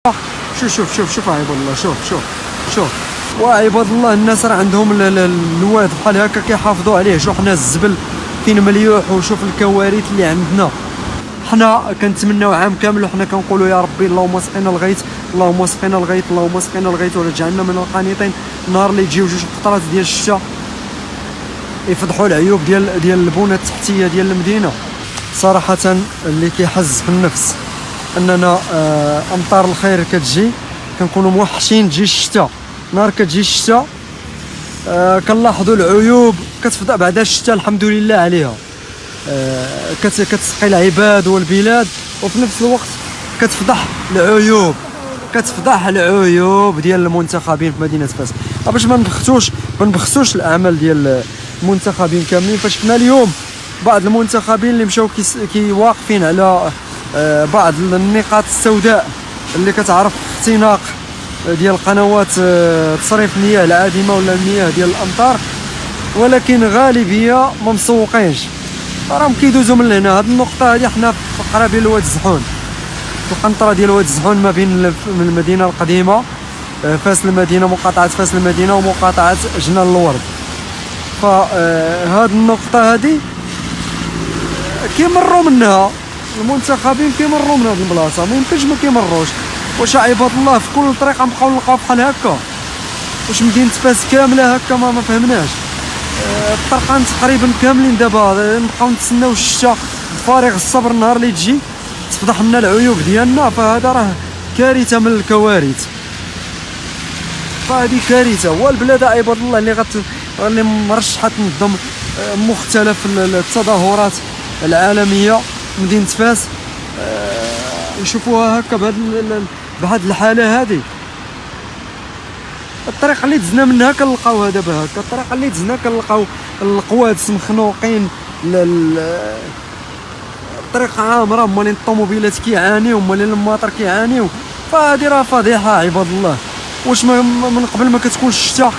شوف عباد الله، شوف وعباد الله الناس راه عندهم الواد بحال هكا كيحافظوا عليه. شوف حنا الزبل فين مليوح، وشوف الكوارث اللي عندنا. حنا كنتمناو عام كامل وحنا كنقولوا يا ربي اللهم اسقنا الغيث، اللهم اسقنا الغيث، اللهم اسقنا الغيث ولا تجعلنا من القانطين. النهار اللي تجيو جوج قطرات ديال الشتاء يفضحوا العيوب ديال البنى التحتيه ديال المدينه. صراحه اللي كيحز في النفس اننا امطار الخير كتجي كنكونوا موحشين تجي الشتاء. نهار كتجي الشتاء كنلاحظوا العيوب كتفضح بعدا الشتاء الحمد لله عليها. كتسقي العباد والبلاد، وفي نفس الوقت كتفضح العيوب ديال المنتخبين في مدينه فاس. باش ما نبخسوش الاعمال ديال المنتخبين كاملين. فشفنا اليوم بعض المنتخبين اللي مشاو واقفين على بعض النقاط السوداء اللي كتعرف اختناق ديال قنوات تصريف المياه العادمه ولا المياه ديال الامطار، ولكن غالبيه ما مسوقينش، راهم كيدوزوا من هنا. هذه النقطه هذه حنا في قرابه الواد الزحون، القنطره ديال الواد الزحون ما بين المدينه القديمه فاس المدينه، مقاطعه فاس المدينه ومقاطعه جنان الورد. فهذه النقطه هذه كيمروا منها المنتخبين، كيمروا من هذه البلاصه، ما يمكنش ما كيمروش. واش عباد الله في كل طريقه نبقاو نلقاو بحال هكا؟ واش مدينه فاس كامله هكا؟ ما فهمناش. الطرقان تقريبا كاملين دابا نبقاو نتسناو الشتاء بفارغ الصبر. النهار اللي تجي تفضح لنا العيوب ديالنا، فهذا راه كارثه من الكوارث. فهذه كارثه. والبلاد عباد الله اللي مرشحه تنظم مختلف التظاهرات العالميه مدينه فاس نشوفوها هكا بهذه الحاله هذه. الطريقه اللي دزنا منها كنلقاوها دابا هكا، الطريقه اللي دزنا كنلقاو القوادس مخنوقين، الطريق عامره، هما اللي الطوموبيلات كيعانيو، هما اللي المواطر كيعانيو. فهذه راه فضيحه عباد الله. واش من قبل ما كتكونش الشتاء؟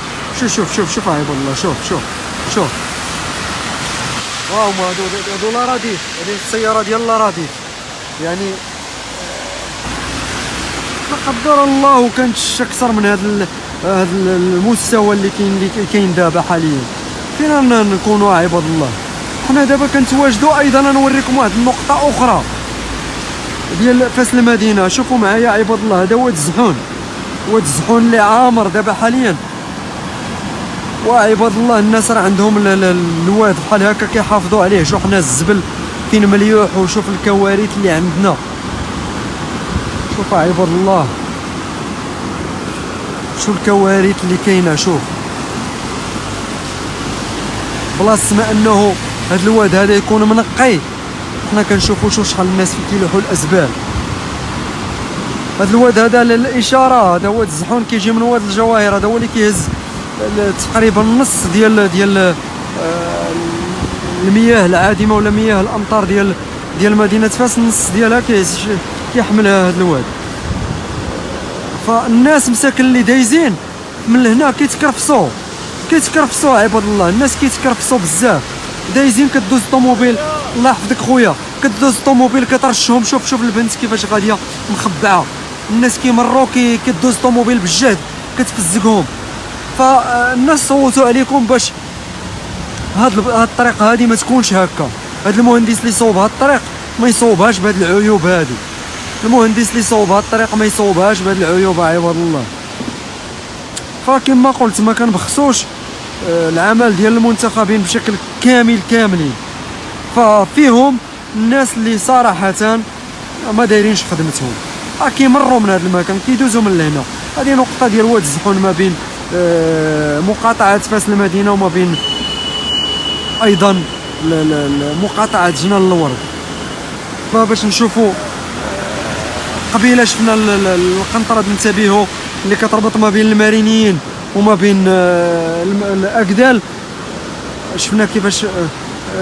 شوف عباد الله، شوف هما هادو لاراضيف، هذه السياره ديال لاراضيف. يعني لا قدر الله وكانت اكثر من هذا المستوى اللي كاين دابا حاليا. فينا نكونوا عباد الله؟ حنا دابا كنتواجدوا. ايضا نوريكم واحد النقطه اخرى ديال فاس المدينه. شوفوا معايا عباد الله، هذا واد الزحون اللي عامر دابا حاليا. وعباد الله الناس راه عندهم الواد بحال هكا كيحافظوا عليه. شوف حنا الزبل فين مليوح، وشوف الكوارث اللي عندنا. شوف عباد الله، شو الكوارث اللي كاينه. شوف بلاصه ما انه هذا الواد هذا يكون منقي، حنا كنشوفوا شحال الناس كيلوحوا الازبال. هذا الواد هذا للاشاره، هذا واد الزحون كيجي من واد الجواهر، هذا هو اللي كيهز تقريبا النص ديال المياه العادمه ولا مياه الامطار ديال مدينه فاس. النص ديالها كيحملها هذا الواد. فالناس مساكن اللي دايزين من هنا كيتكرفصوا عباد الله. الناس كيتكرفصوا بزاف، دايزين كدوز طوموبيل. الله يحفظك خويا، كدوز طوموبيل كترشهم. شوف البنت كيفاش غاديه مخبعه. الناس كيمروا كدوز طوموبيل بالجهد كتفزقهم. فالناس صوتوا عليكم باش هاد الطريقه هذه ما تكونش هكا. هاد المهندس اللي صوب هاد الطريق ما يصوبهاش بهاد العيوب هذه. المهندس اللي صوب هاد الطريق ما يصوبهاش بهاد العيوب عباد الله. فكما قلت ما كنبخسوش العمل ديال المنتخبين بشكل كاملين. ففيهم الناس اللي صراحه ما دايرينش خدمتهم، كيمروا من هذا المكان كيدوزوا من لهنا. هذه نقطه ديال واد الزحون ما بين مقاطعه فاس المدينه وما بين ايضا مقاطعه جنان الورد. فباش نشوفوا قبيله شفنا القنطره ننتبهوا اللي كتربط ما بين المارينيين وما بين الاكدال. شفنا كيفاش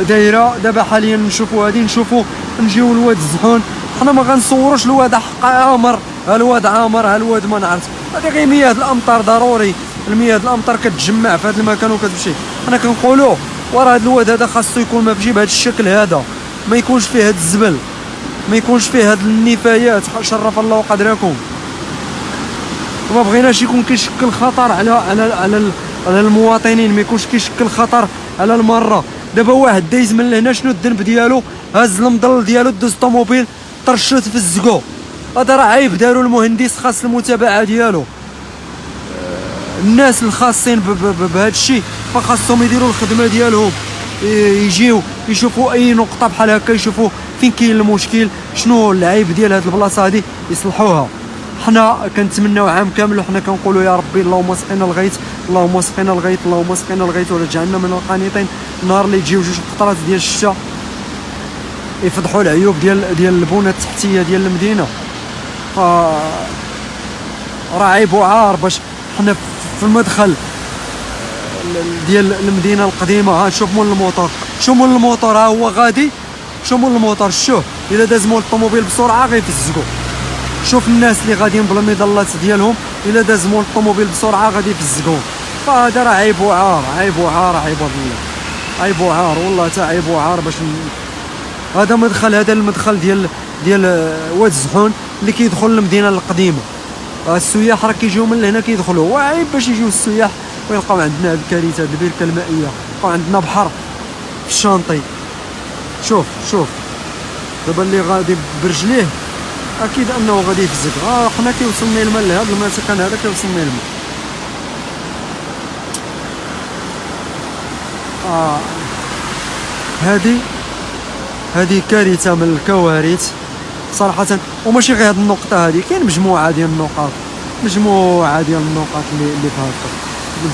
دايره دابا حاليا. نشوفوا هذه، نشوفوا نجيو لواد الزحون. حنا ما غنصوروش الواد حق عامر، الواد عامر، الواد ما نعرف. هذه غير مياه الامطار ضروري. المياه الامطار كتجمع في هذا المكان وكتمشي. حنا كنقولوا وراه هذا الواد هذا خاصو يكون ماشي بهذا الشكل هذا، ما يكونش فيه هذا الزبل، ما يكونش فيه هاد النفايات. شرف الله قدركم. وما بغيناش يكون كيشكل خطر على المواطنين، ما يكونش كيشكل خطر على المره. دابا واحد دايز من لهنا، شنو الذنب ديالو؟ هز المظل ديالو دوز الطوموبيل طرشوت في الزقو، هذا راه عيب. داروا المهندس خاص المتابعه ديالو. الناس الخاصين بهذا الشيء فخاصهم يديروا الخدمه ديالهم، يجيو يشوفوا اي نقطه بحال هكا، يشوفوا فين كاين المشكل، شنو العيب ديال هذه البلاصه هذه، يصلحوها. حنا كنتمناو عام كامل وحنا كنقولوا يا ربي اللهم سقينا الغيث، اللهم سقينا الغيث، اللهم سقينا الغيث، ولا تجعلنا من القانطين. النهار اللي يجيو جوج قطرات ديال الشتاء يفضحوا العيوب ديال البنى التحتيه ديال المدينه، ف راه عيب وعار. باش حنا في المدخل ديال المدينه القديمه، ها شوف مول الموطور، شوف مول الموطور ها هو غادي، شوف مول الموطور، شوف الا داز مول الطوموبيل بسرعه غيفزقو. شوف الناس اللي غاديين بالمظلات ديالهم، الا داز مول الطوموبيل بسرعه غادي يفزقوه. فهذا راه عيب وعار، عيب وعار، عيب والله، عيب وعار والله، تا عيب وعار. باش هذا مدخل، هذا المدخل ديال واد الزحون اللي كيدخل للمدينه القديمه. السياح راه كيجيو من لهنا كيدخلوا، وعيب باش يجيو السياح ويلقاو عندنا هاد الكارثه، هاد البركه المائيه، يلقاو عندنا بحر في الشانطي. شوف دابا اللي غادي برجليه اكيد انه غادي يفزق. حنا كيوصلنا الماء لهذا المسكن، هذا كيوصلنا الماء. هذه كارثه من الكوارث صراحه. وماشي غير هذه النقطه هذه، كاين مجموعه ديال النقاط، مجموعه ديال النقاط اللي في هذا،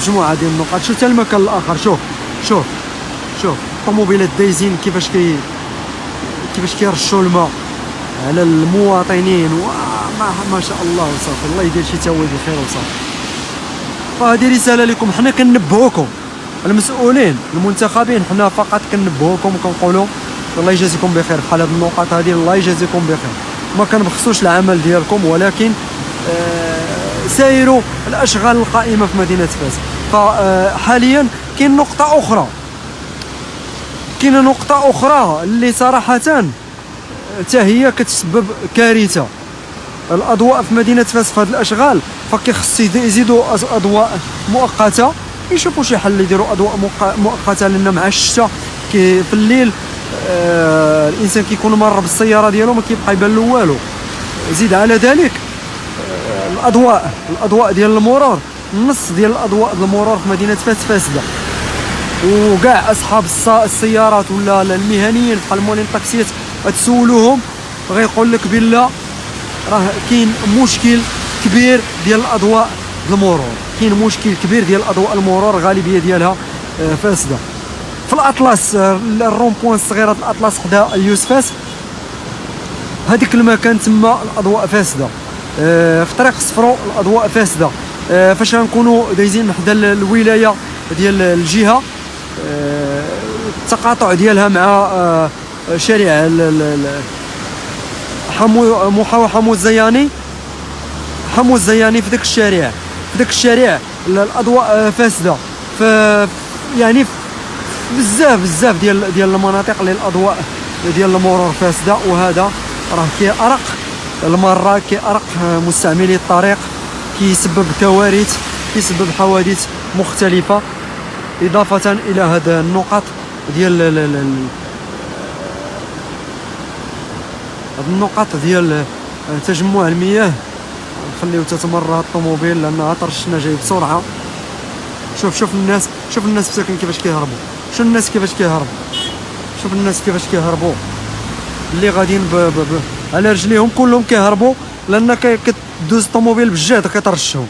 مجموعه ديال النقاط. شوف حتى المكان الاخر، شوف الطوموبيلات دايزين كيفاش كيرشوا الماء على المواطنين، ما شاء الله وصافي، الله يدير شي تاويل بخير وصافي. فهذه رساله لكم، حنا كنبهوكم المسؤولين المنتخبين، حنا فقط كنبهوكم وكنقولوا الله يجازيكم بخير. بحال هذه النقاط هذه الله يجازيكم بخير، ما كنبخسوش العمل ديالكم، ولكن سايروا الاشغال القائمه في مدينه فاس. فحاليا كاين نقطه اخرى اللي صراحه حتى هي كتسبب كارثه. الاضواء في مدينه فاس في هذه الاشغال، فكيخص يزيدوا اضواء مؤقته، يشوفوا شي حل يديروا اضواء مؤقته، لان مع الشتاء في الليل الانسان كيكون مر بالسياره ديالو ما كيبقى يبان له والو. زيد على ذلك الاضواء ديال المرور، النص ديال الاضواء ديال المرور في مدينه فاس فاسده، وكاع اصحاب السيارات ولا المهنيين بحال مولين الطاكسيات تسولوهم غيقول لك بالله راه كاين مشكل كبير ديال الاضواء المرور، كاين مشكل كبير ديال اضواء المرور، غالبيه ديالها فاسده. في الاطلس الرون بوين الصغيره الاطلس حدا اليوسفاس، هذيك المكان تما الاضواء فاسده. في طريق الصفرو الاضواء فاسده. فاش غنكونوا دايزين حدا الولايه ديال الجهه، التقاطع ديالها مع شارع حمو الزياني في ذاك الشارع الاضواء فاسده. يعني بزاف ديال المناطق اللي الاضواء ديال المرور فاسده، وهذا راه كيأرق المره، كيأرق مستعملي الطريق، كيسبب كوارث، كيسبب حوادث مختلفه، اضافه الى هذا النقط ديال تجمع المياه. نخليو تتمر الطوموبيل لانها طرشنا جاي بسرعه. شوف الناس مساكن كيفاش كيهربوا، شوف الناس كيفاش كيهربوا، اللي غاديين على رجليهم كلهم كيهربوا، لان كدوز الطوموبيل بالجهد كترشهم.